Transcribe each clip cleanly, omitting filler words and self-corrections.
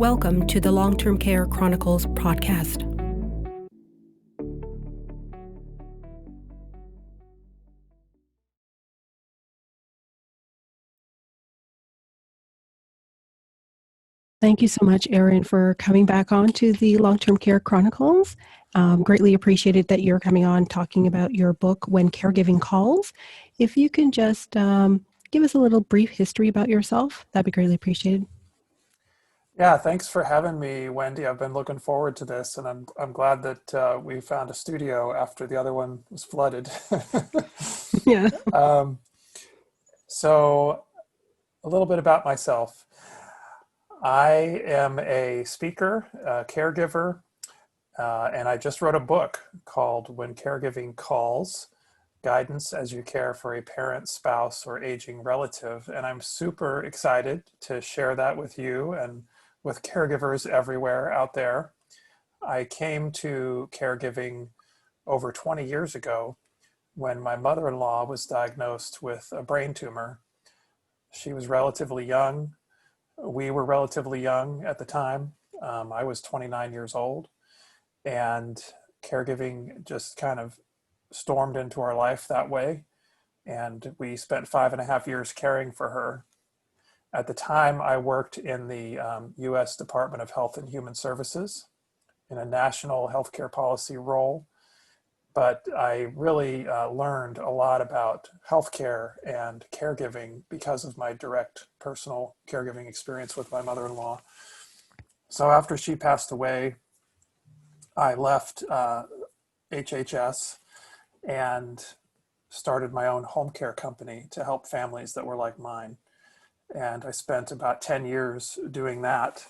Welcome to the Long-Term Care Chronicles podcast. Thank you so much, Erin, for coming back on to the Long-Term Care Chronicles. Greatly appreciated that you're coming on talking about your book, When Caregiving Calls. If you can just give us a little brief history about yourself, that'd be greatly appreciated. Yeah, thanks for having me, Wendy. I've been looking forward to this, and I'm glad that we found a studio after the other one was flooded. Yeah. So a little bit about myself. I am a speaker, a caregiver, and I just wrote a book called When Caregiving Calls, Guidance as You Care for a Parent, Spouse, or Aging Relative. And I'm super excited to share that with you and with caregivers everywhere out there. I came to caregiving over 20 years ago when my mother-in-law was diagnosed with a brain tumor. She was relatively young. We were relatively young at the time. I was 29 years old, and caregiving just kind of stormed into our life that way. And we spent 5.5 years caring for her. At the time, I worked in the US Department of Health and Human Services in a national healthcare policy role. But I really learned a lot about healthcare and caregiving because of my direct personal caregiving experience with my mother-in-law. So after she passed away, I left HHS and started my own home care company to help families that were like mine. And I spent about 10 years doing that.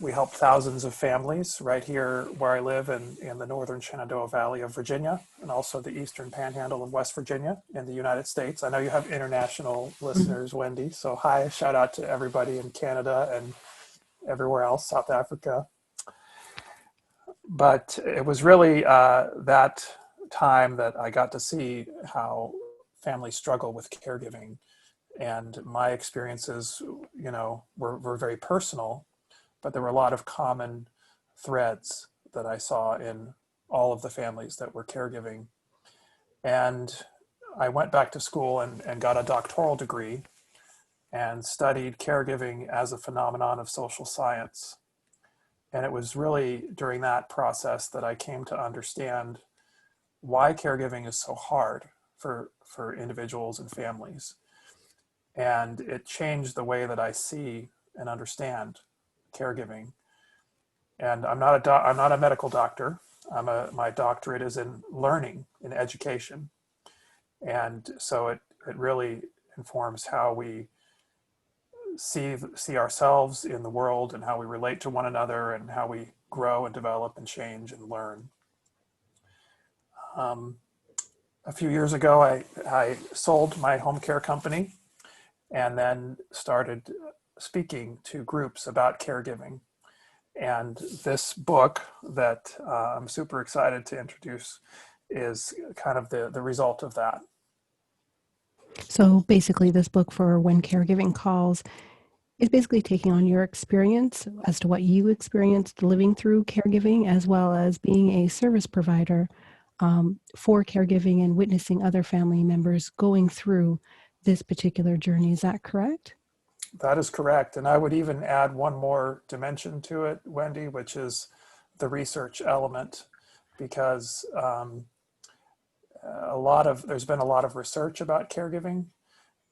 We help thousands of families right here where I live in the northern Shenandoah Valley of Virginia, and also the eastern panhandle of West Virginia in the United States. I know you have international listeners, Wendy, so hi, shout out to everybody in Canada and everywhere else, South Africa. But it was really that time that I got to see how families struggle with caregiving. And my experiences, were very personal, but there were a lot of common threads that I saw in all of the families that were caregiving. And I went back to school and got a doctoral degree and studied caregiving as a phenomenon of social science. And it was really during that process that I came to understand why caregiving is so hard for individuals and families. And it changed the way that I see and understand caregiving. And I'm not a medical doctor. My doctorate is in learning, in education. And so it really informs how we see ourselves in the world and how we relate to one another and how we grow and develop and change and learn. A few years ago, I sold my home care company and then started speaking to groups about caregiving. And this book that I'm super excited to introduce is kind of the result of that. So basically, this book for When Caregiving Calls is basically taking on your experience as to what you experienced living through caregiving, as well as being a service provider for caregiving and witnessing other family members going through this particular journey. Is that correct? That is correct. And I would even add one more dimension to it, Wendy, which is the research element, because there's been a lot of research about caregiving,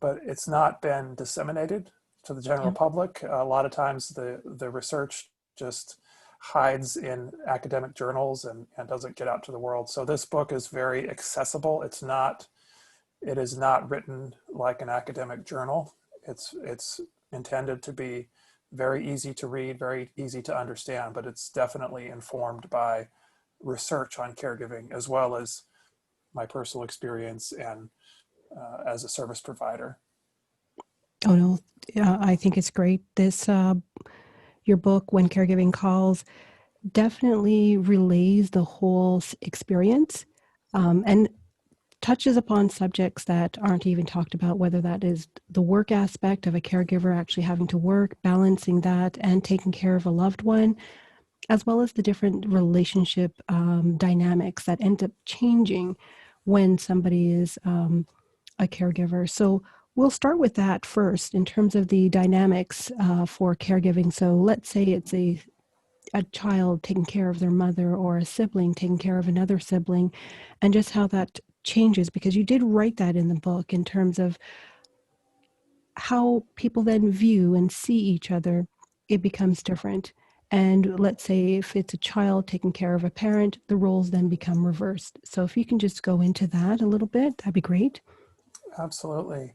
but it's not been disseminated to the general public. A lot of times the research just hides in academic journals and doesn't get out to the world. So this book is very accessible. It is not written like an academic journal. It's intended to be very easy to read, very easy to understand, but it's definitely informed by research on caregiving as well as my personal experience and as a service provider. Oh no, I think it's great. This your book, When Caregiving Calls, definitely relays the whole experience. And touches upon subjects that aren't even talked about, whether that is the work aspect of a caregiver actually having to work, balancing that, and taking care of a loved one, as well as the different relationship dynamics that end up changing when somebody is a caregiver. So we'll start with that first in terms of the dynamics for caregiving. So let's say it's a child taking care of their mother or a sibling taking care of another sibling, and just how that changes, because you did write that in the book in terms of how people then view and see each other. It becomes different. And let's say if it's a child taking care of a parent, the roles then become reversed. So if you can just go into that a little bit, that'd be great. Absolutely.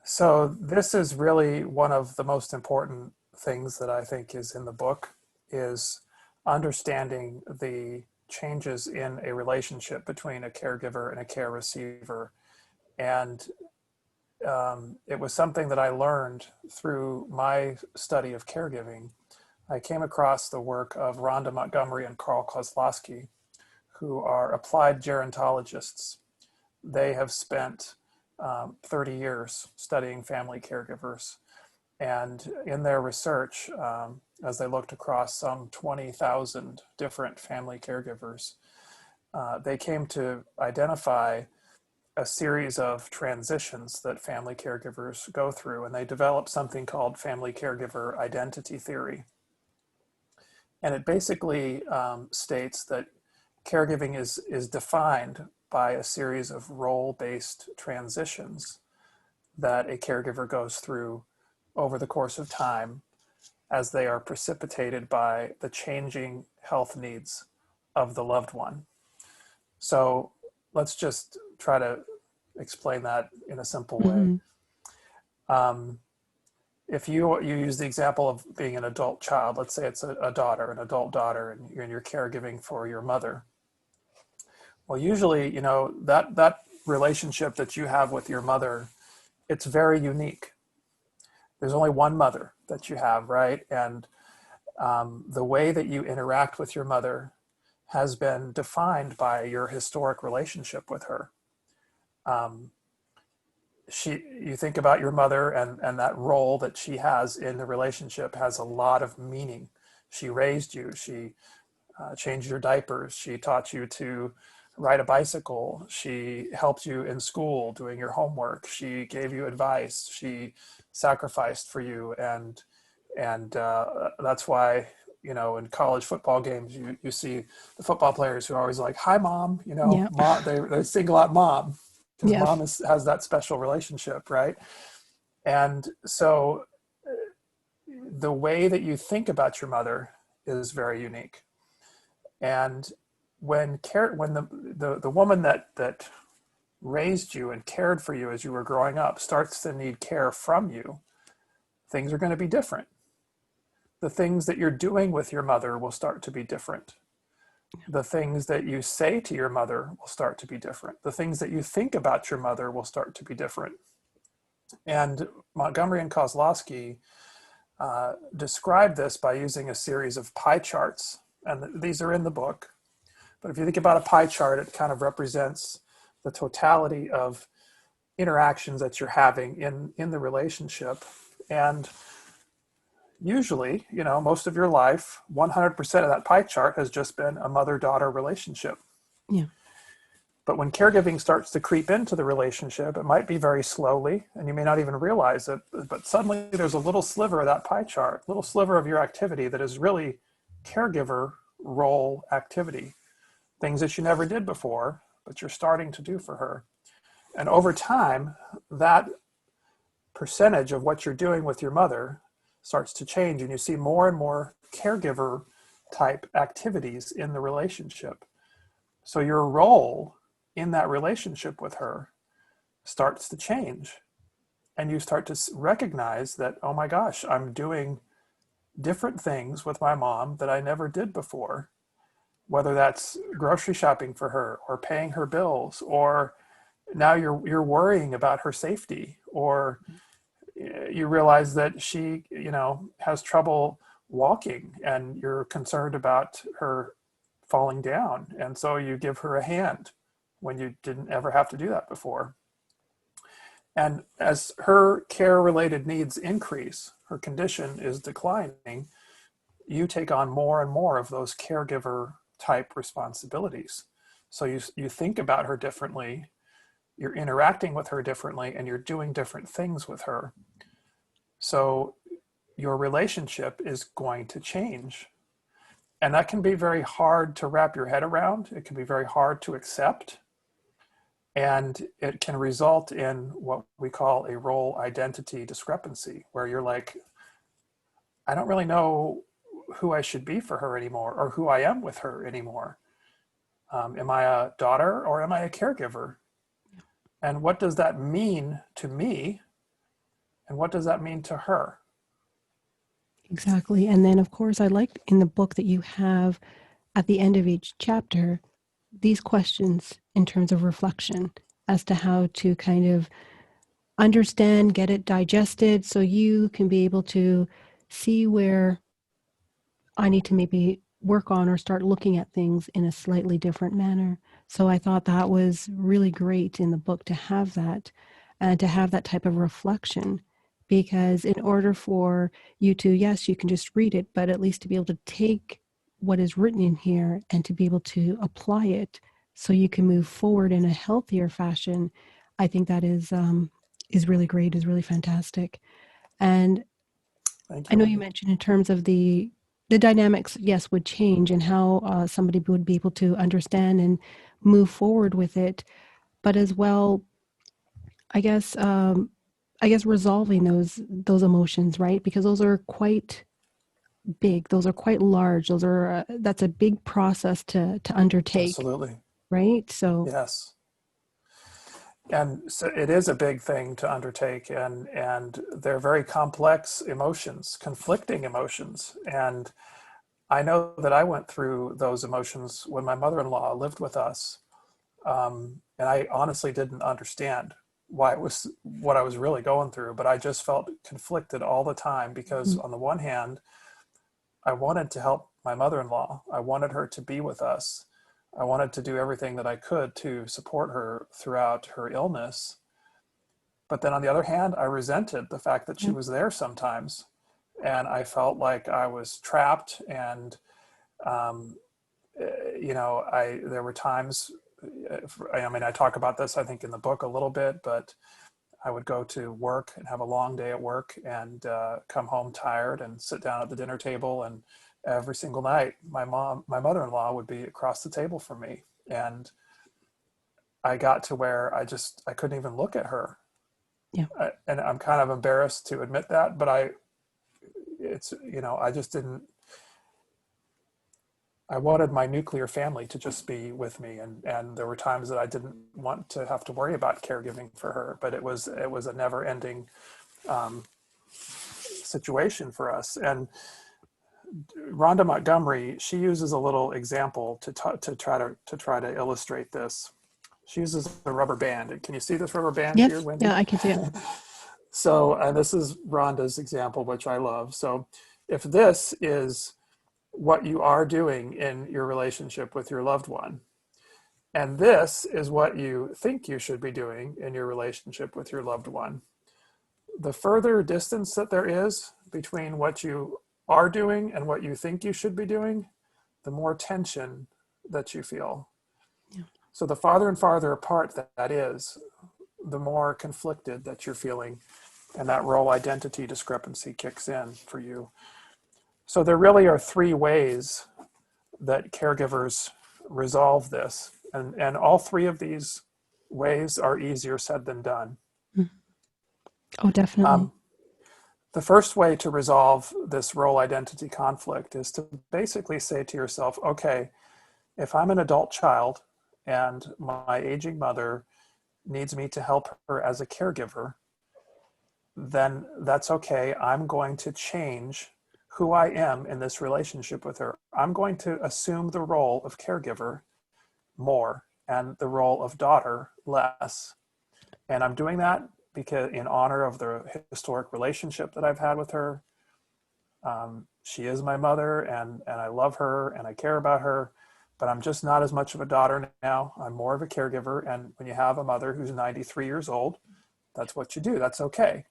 So this is really one of the most important things that I think is in the book, is understanding the changes in a relationship between a caregiver and a care receiver. And it was something that I learned through my study of caregiving. I came across the work of Rhonda Montgomery and Carl Kozlowski, who are applied gerontologists. They have spent 30 years studying family caregivers. And in their research, as they looked across some 20,000 different family caregivers, they came to identify a series of transitions that family caregivers go through, and they developed something called family caregiver identity theory. And it basically states that caregiving is defined by a series of role-based transitions that a caregiver goes through over the course of time as they are precipitated by the changing health needs of the loved one. So let's just try to explain that in a simple way. Mm-hmm. If you use the example of being an adult child, let's say it's a daughter, an adult daughter, and you're caregiving for your mother. Well, usually, that relationship that you have with your mother, it's very unique. There's only one mother that you have, right? And the way that you interact with your mother has been defined by your historic relationship with her. You think about your mother, and that role that she has in the relationship has a lot of meaning. She raised you. She changed your diapers. She taught you to ride a bicycle. She helped you in school doing your homework. She gave you advice. She sacrificed for you, and that's why, in college football games, you see the football players who are always like, "Hi, mom." Yeah. Mom, they single out mom, because Yes. mom has that special relationship, right? And so the way that you think about your mother is very unique. And when the woman that raised you and cared for you as you were growing up starts to need care from you, things are going to be different. The things that you're doing with your mother will start to be different. The things that you say to your mother will start to be different. The things that you think about your mother will start to be different. And Montgomery and Kozlowski describe this by using a series of pie charts. And these are in the book. But if you think about a pie chart, it kind of represents the totality of interactions that you're having in the relationship. And usually, most of your life, 100% of that pie chart has just been a mother-daughter relationship. Yeah. But when caregiving starts to creep into the relationship, it might be very slowly, and you may not even realize it, but suddenly there's a little sliver of that pie chart, little sliver of your activity that is really caregiver role activity, things that you never did before, but you're starting to do for her. And over time, that percentage of what you're doing with your mother starts to change, and you see more and more caregiver type activities in the relationship. So your role in that relationship with her starts to change, and you start to recognize that, oh my gosh, I'm doing different things with my mom that I never did before, whether that's grocery shopping for her or paying her bills, or now you're worrying about her safety, or you realize that she, has trouble walking and you're concerned about her falling down. And so you give her a hand when you didn't ever have to do that before. And as her care-related needs increase, her condition is declining, you take on more and more of those caregiver type responsibilities. So you think about her differently, you're interacting with her differently, and you're doing different things with her. So your relationship is going to change. And that can be very hard to wrap your head around. It can be very hard to accept. And it can result in what we call a role identity discrepancy, where you're like, I don't really know who I should be for her anymore, or who I am with her anymore. Am I a daughter or am I a caregiver? And what does that mean to me? And what does that mean to her? Exactly. And then, of course, I liked in the book that you have at the end of each chapter these questions in terms of reflection as to how to kind of understand, get it digested, so you can be able to see where I need to maybe work on or start looking at things in a slightly different manner. So I thought that was really great in the book to have that and to have that type of reflection. Because in order for you to, yes, you can just read it, but at least to be able to take what is written in here and to be able to apply it so you can move forward in a healthier fashion, I think that is really great, is really fantastic. And Thank I know you. you mentioned in terms of the dynamics, yes, would change and how somebody would be able to understand and move forward with it, but as well, I guess, I guess resolving those emotions, right? Because those are quite big, those are quite large, those are that's a big process to undertake, Absolutely. right? So Yes. And so it is a big thing to undertake, and they're very complex emotions, conflicting emotions. And I know that I went through those emotions when my mother-in-law lived with us. And I honestly didn't understand why it was what I was really going through, but I just felt conflicted all the time because mm, on the one hand, I wanted to help my mother-in-law. I wanted her to be with us. I wanted to do everything that I could to support her throughout her illness. But then on the other hand, I resented the fact that she yeah, was there sometimes. And I felt like I was trapped. And, um, there were times, I mean, I talk about this, I think, in the book a little bit, but I would go to work and have a long day at work and come home tired and sit down at the dinner table. And every single night, my mother-in-law would be across the table from me. And I got to where I couldn't even look at her. yeah, And I'm kind of embarrassed to admit that, but I just didn't, I wanted my nuclear family to just be with me. And there were times that I didn't want to have to worry about caregiving for her, but it was a never ending situation for us. And Rhonda Montgomery, she uses a little example to try to illustrate this. She uses a rubber band. Can you see this rubber band here, yes, yeah, Wendy? I can see it. So, and this is Rhonda's example, which I love. So, if this is what you are doing in your relationship with your loved one, and this is what you think you should be doing in your relationship with your loved one, the further distance that there is between what you are doing and what you think you should be doing, the more tension that you feel. Yeah, So the farther and farther apart that is, the more conflicted that you're feeling, and that role identity discrepancy kicks in for you. So there really are three ways that caregivers resolve this, and all three of these ways are easier said than done. mm, oh, definitely, Um, The first way to resolve this role identity conflict is to basically say to yourself, okay, if I'm an adult child and my aging mother needs me to help her as a caregiver, then that's okay. I'm going to change who I am in this relationship with her. I'm going to assume the role of caregiver more and the role of daughter less. And I'm doing that because in honor of the historic relationship that I've had with her. She is my mother, and I love her and I care about her, but I'm just not as much of a daughter now. I'm more of a caregiver. And when you have a mother who's 93 years old, that's what you do. That's okay.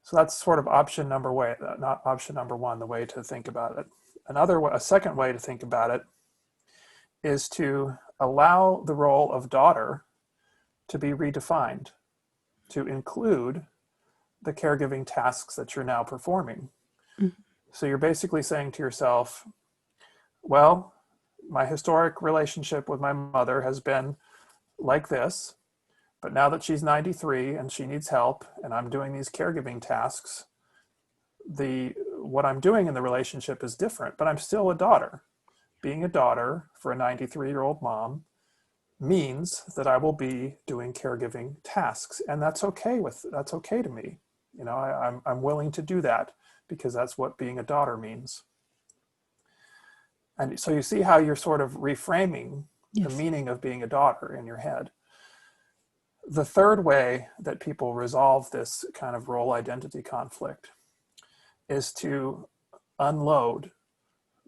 So that's sort of option number way, not option number one, the way to think about it. A second way to think about it is to allow the role of daughter to be redefined, to include the caregiving tasks that you're now performing. Mhm. So you're basically saying to yourself, well, my historic relationship with my mother has been like this, but now that she's 93 and she needs help and I'm doing these caregiving tasks, what I'm doing in the relationship is different, but I'm still a daughter. Being a daughter for a 93-year-old mom means that I will be doing caregiving tasks, and that's okay to me. You know, I'm willing to do that because that's what being a daughter means. And so you see how you're sort of reframing the Yes. meaning of being a daughter in your head. The third way that people resolve this kind of role identity conflict is to unload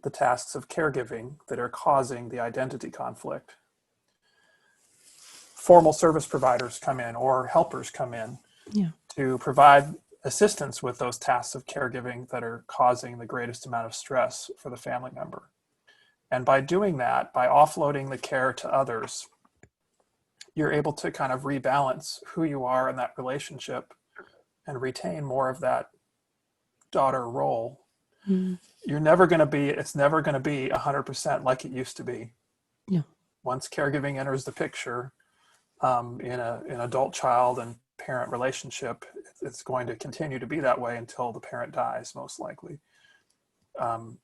the tasks of caregiving that are causing the identity conflict. Formal service providers come in or helpers come in Yeah. to provide assistance with those tasks of caregiving that are causing the greatest amount of stress for the family member. And by doing that, by offloading the care to others, you're able to kind of rebalance who you are in that relationship and retain more of that daughter role. Mm. It's never going to be 100% like it used to be. Yeah. Once caregiving enters the picture, in an adult child and parent relationship, it's going to continue to be that way until the parent dies, most likely.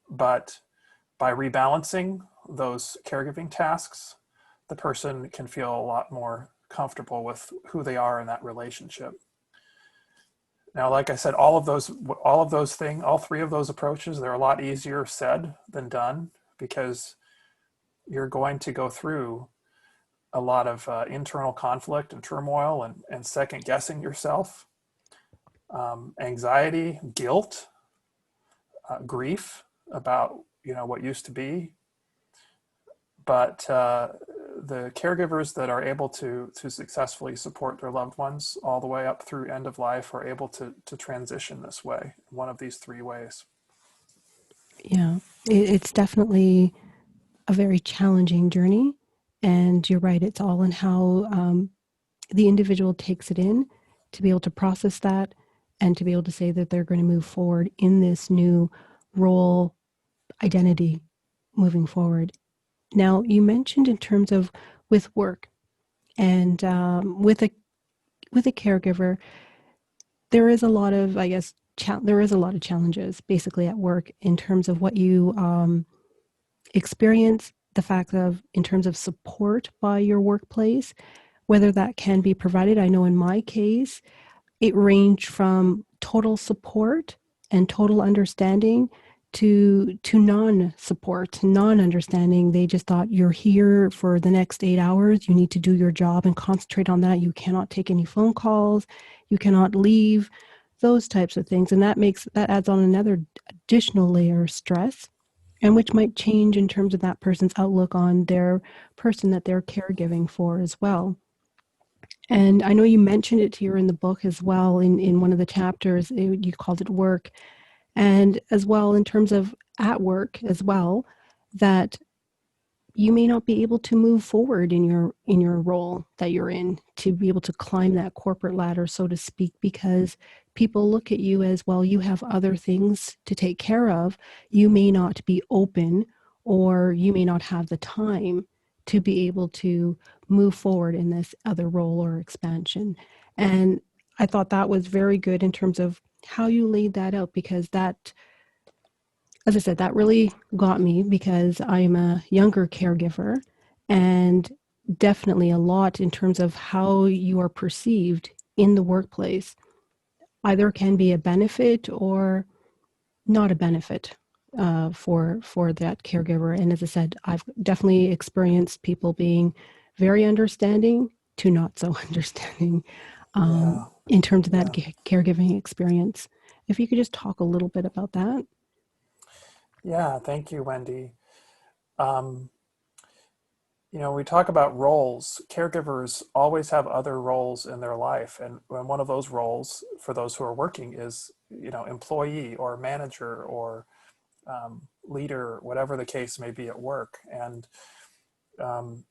But by rebalancing those caregiving tasks, the person can feel a lot more comfortable with who they are in that relationship. Now, like I said, all three of those approaches, they're a lot easier said than done, because you're going to go through a lot of internal conflict and turmoil and second guessing yourself, anxiety, guilt, grief about what used to be. But the caregivers that are able to successfully support their loved ones all the way up through end of life are able to transition this way, one of these three ways. Yeah. It's definitely a very challenging journey. And you're right, it's all in how the individual takes it in to be able to process that and to be able to say that they're going to move forward in this new role identity moving forward. Now, you mentioned in terms of with work and with a caregiver, there is a lot of, I guess, there is a lot of challenges basically at work in terms of what you experience, the fact of in terms of support by your workplace, whether that can be provided. I know in my case, it ranged from total support and total understanding to non-support, non-understanding. They just thought you're here for the next 8 hours. You need to do your job and concentrate on that. You cannot take any phone calls. You cannot leave. Those types of things, and that adds on another additional layer of stress, and which might change in terms of that person's outlook on their person that they're caregiving for as well. And I know you mentioned it here in the book as well, in one of the chapters, you called it work. And as well, in terms of at work as well, that you may not be able to move forward in your role that you're in, to be able to climb that corporate ladder, so to speak, because people look at you as, well, you have other things to take care of. You may not be open, or you may not have the time to be able to move forward in this other role or expansion. And I thought that was very good in terms of how you laid that out, because that, as I said, that really got me, because I'm a younger caregiver, and definitely a lot in terms of how you are perceived in the workplace either can be a benefit or not a benefit for that caregiver. And as I said, I've definitely experienced people being very understanding to not so understanding Yeah, in terms of that yeah. caregiving experience. If you could just talk a little bit about that. Yeah, thank you, Wendy. Um, We talk about roles. Caregivers always have other roles in their life. And one of those roles for those who are working is, employee or manager or leader, whatever the case may be at work. And um,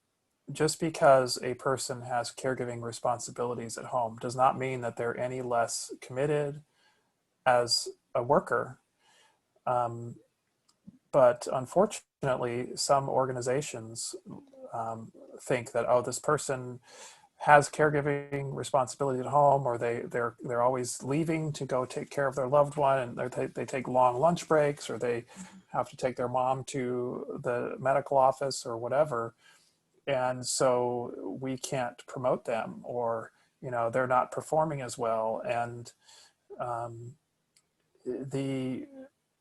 just because a person has caregiving responsibilities at home does not mean that they're any less committed as a worker. Um, but unfortunately, some organizations think that, oh, this person has caregiving responsibility at home, or they're always leaving to go take care of their loved one, and they take long lunch breaks, or they have to take their mom to the medical office or whatever, and so we can't promote them, or they're not performing as well. And um, the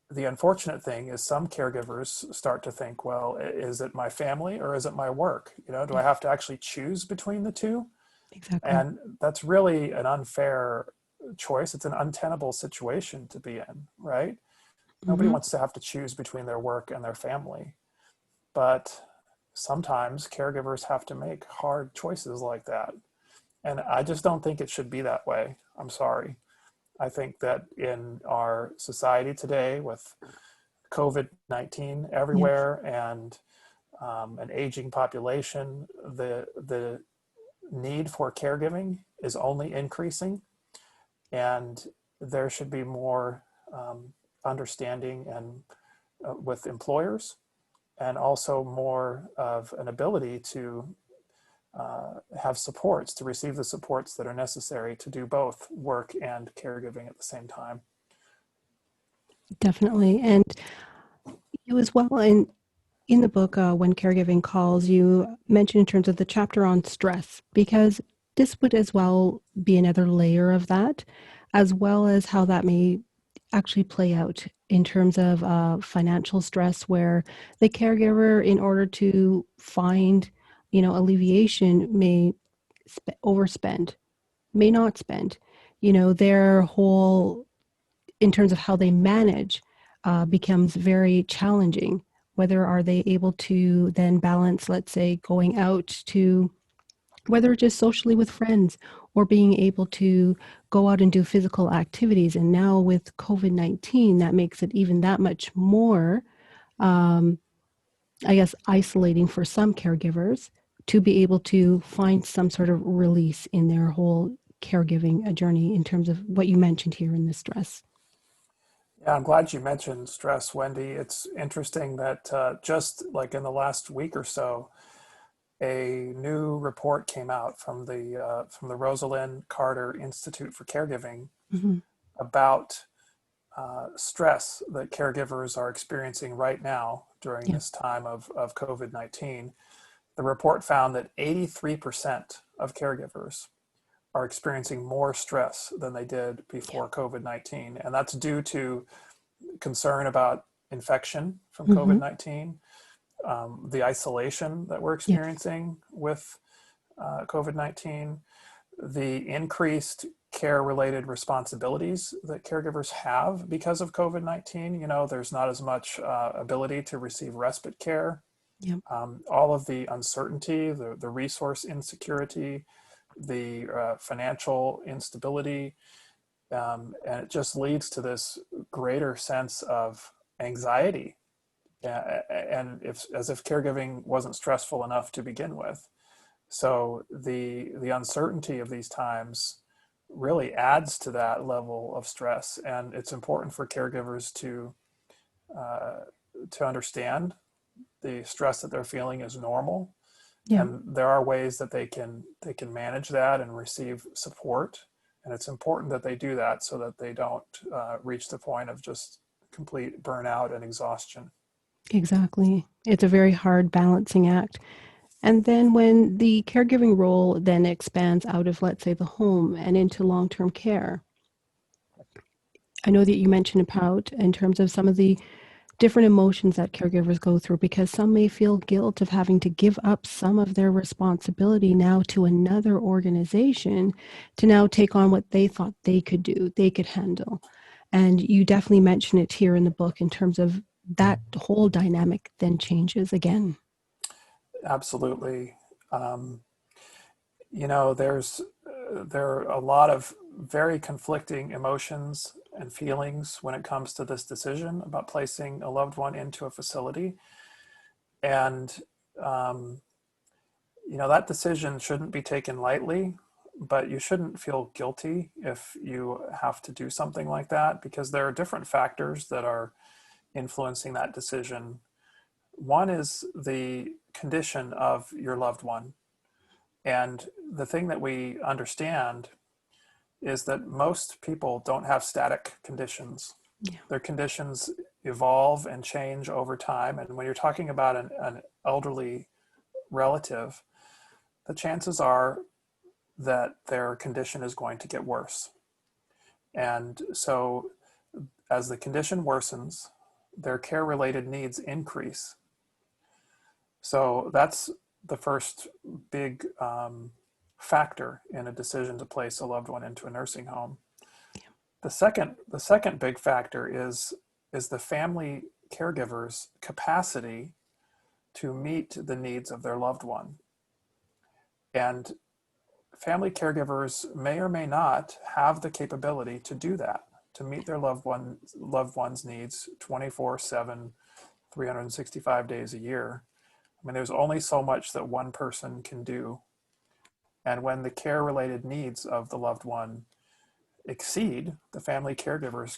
the unfortunate thing is some caregivers start to think, well, is it my family or is it my work? Do I Yeah, have to actually choose between the two? exactly. And that's really an unfair choice. It's an untenable situation to be in, right? Nobody Hmm. wants to have to choose between their work and their family. But sometimes caregivers have to make hard choices like that. And I just don't think it should be that way. I'm sorry. I think that in our society today, with COVID-19 Yes, everywhere and an aging population, the need for caregiving is only increasing, and there should be more understanding and with employers, and also more of an ability to have supports, to receive the supports that are necessary to do both work and caregiving at the same time. definitely. And you as well, in the book, When Caregiving Calls, you mentioned in terms of the chapter on stress, because this would as well be another layer of that, as well as how that may actually play out in terms of financial stress, where the caregiver, in order to find, alleviation, may overspend, may not spend. Their whole, in terms of how they manage, becomes very challenging. Whether are they able to then balance, let's say, going out to, whether it's just socially with friends, or being able to go out and do physical activities. And now with COVID-19, that makes it even that much more, um, I guess, isolating for some caregivers to be able to find some sort of release in their whole caregiving journey in terms of what you mentioned here in the stress. Yeah, I'm glad you mentioned stress, Wendy. It's interesting that just like in the last week or so, a new report came out from the Rosalind Carter Institute for Caregiving Mhm. about stress that caregivers are experiencing right now during Yeah. this time of COVID-19. The report found that 83% of caregivers are experiencing more stress than they did Yeah. before COVID-19. And that's due to concern about infection from Hmm. COVID-19, the isolation that we're Yes. experiencing with COVID-19, the increased care related responsibilities that caregivers have because of COVID-19. There's not as much ability to receive respite care. Yeah. All of the uncertainty, the resource insecurity, the financial instability, and it just leads to this greater sense of anxiety, and as if caregiving wasn't stressful enough to begin with. So the uncertainty of these times really adds to that level of stress, and it's important for caregivers uh, to understand the stress that they're feeling is normal, Yeah. and there are ways that they can manage that and receive support, and it's important that they do that so that they don't reach the point of just complete burnout and exhaustion. Exactly. It's a very hard balancing act. And then when the caregiving role then expands out of, let's say, the home and into long-term care, I know that you mentioned about in terms of some of the different emotions that caregivers go through, because some may feel guilt of having to give up some of their responsibility now to another organization to now take on what they thought they could do, they could handle. And you definitely mention it here in the book in terms of that whole dynamic then changes again. Absolutely. Um, there are a lot of very conflicting emotions and feelings when it comes to this decision about placing a loved one into a facility. And, um, that decision shouldn't be taken lightly, but you shouldn't feel guilty if you have to do something like that, because there are different factors that are influencing that decision. One is the condition of your loved one. And the thing that we understand is that most people don't have static conditions. Yeah. Their conditions evolve and change over time. And when you're talking about an elderly relative, the chances are that their condition is going to get worse. And so as the condition worsens, their care related needs increase. So that's the first big factor in a decision to place a loved one into a nursing home. The second big factor is the family caregiver's capacity to meet the needs of their loved one. And family caregivers may or may not have the capability to do that, to meet their loved one's needs 24/7, 365 days a year. I mean, there's only so much that one person can do. And when the care related needs of the loved one exceed the family caregiver's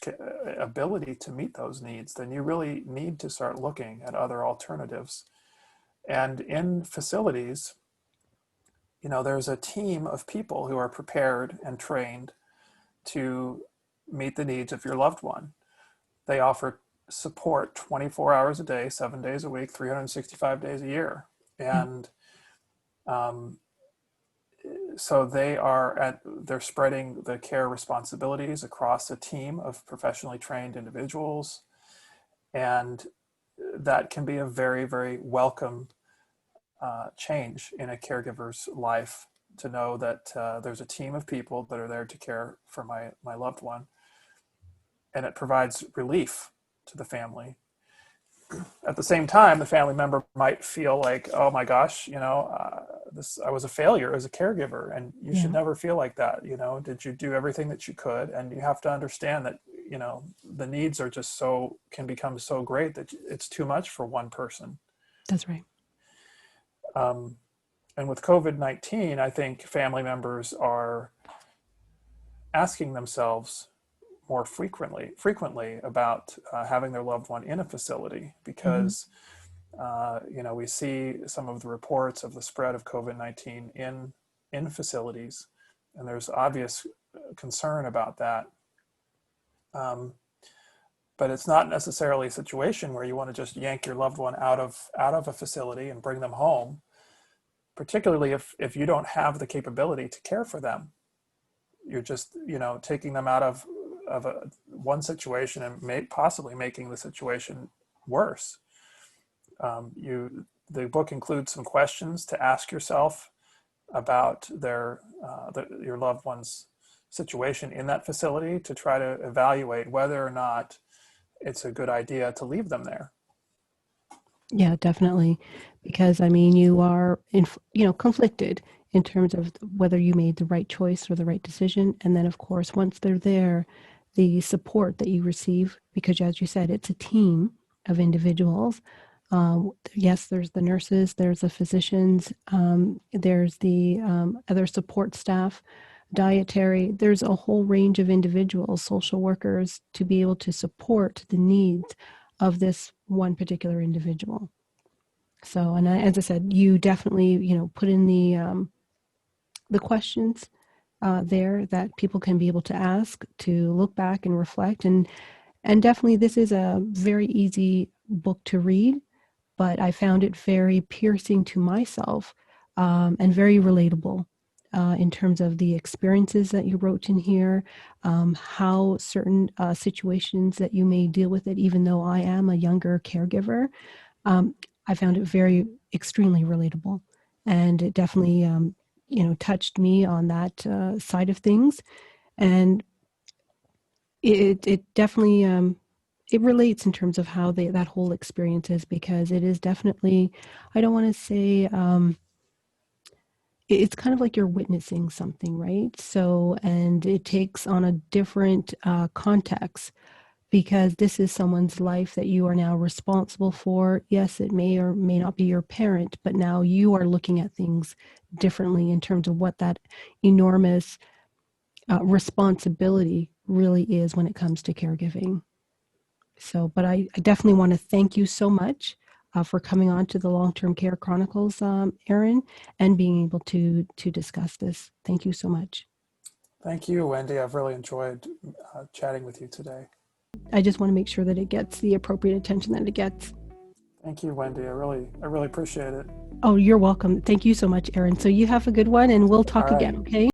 ability to meet those needs, then you really need to start looking at other alternatives. And in facilities, there's a team of people who are prepared and trained to meet the needs of your loved one. They offer support 24 hours a day, 7 days a week, 365 days a year. Yeah. And so they're spreading the care responsibilities across a team of professionally trained individuals. And that can be a very, very welcome change in a caregiver's life, to know that there's a team of people that are there to care for my loved one. And it provides relief to the family. At the same time, the family member might feel like, oh my gosh, I was a failure as a caregiver, and you should never feel like that. Did you do everything that you could? And you have to understand that, the needs are just can become so great that it's too much for one person. That's right. And with COVID-19, I think family members are asking themselves more frequently about having their loved one in a facility, because we see some of the reports of the spread of COVID-19 in facilities, and there's obvious concern about that. But it's not necessarily a situation where you want to just yank your loved one out of a facility and bring them home, particularly if you don't have the capability to care for them. You're just, taking them out of one situation and possibly making the situation worse. The book includes some questions to ask yourself about your loved one's situation in that facility, to try to evaluate whether or not it's a good idea to leave them there. Yeah, definitely. Because you are conflicted in terms of whether you made the right choice or the right decision. And then, of course, once they're there, the support that you receive, because as you said, it's a team of individuals. Yes, there's the nurses, there's the physicians, there's the other support staff, dietary, there's a whole range of individuals, social workers, to be able to support the needs of this one particular individual. So, and as I said, you definitely, put in the questions there that people can be able to ask, to look back and reflect. And definitely this is a very easy book to read, but I found it very piercing to myself, and very relatable in terms of the experiences that you wrote in here, how certain situations that you may deal with it, even though I am a younger caregiver. I found it very extremely relatable, and it definitely touched me on that side of things. And it definitely it relates in terms of how that whole experience is, because it is definitely, I don't want to say, it's kind of like you're witnessing something, right? So, and it takes on a different context, because this is someone's life that you are now responsible for. Yes, it may or may not be your parent, but now you are looking at things differently in terms of what that enormous responsibility really is when it comes to caregiving. So, but I definitely want to thank you so much for coming on to the Long-Term Care Chronicles, Erin, and being able to discuss this. Thank you so much. Thank you, Wendy. I've really enjoyed chatting with you today. I just want to make sure that it gets the appropriate attention that it gets. Thank you, Wendy. I really appreciate it. Oh, you're welcome. Thank you so much, Erin. So you have a good one, and we'll All talk right. again, okay?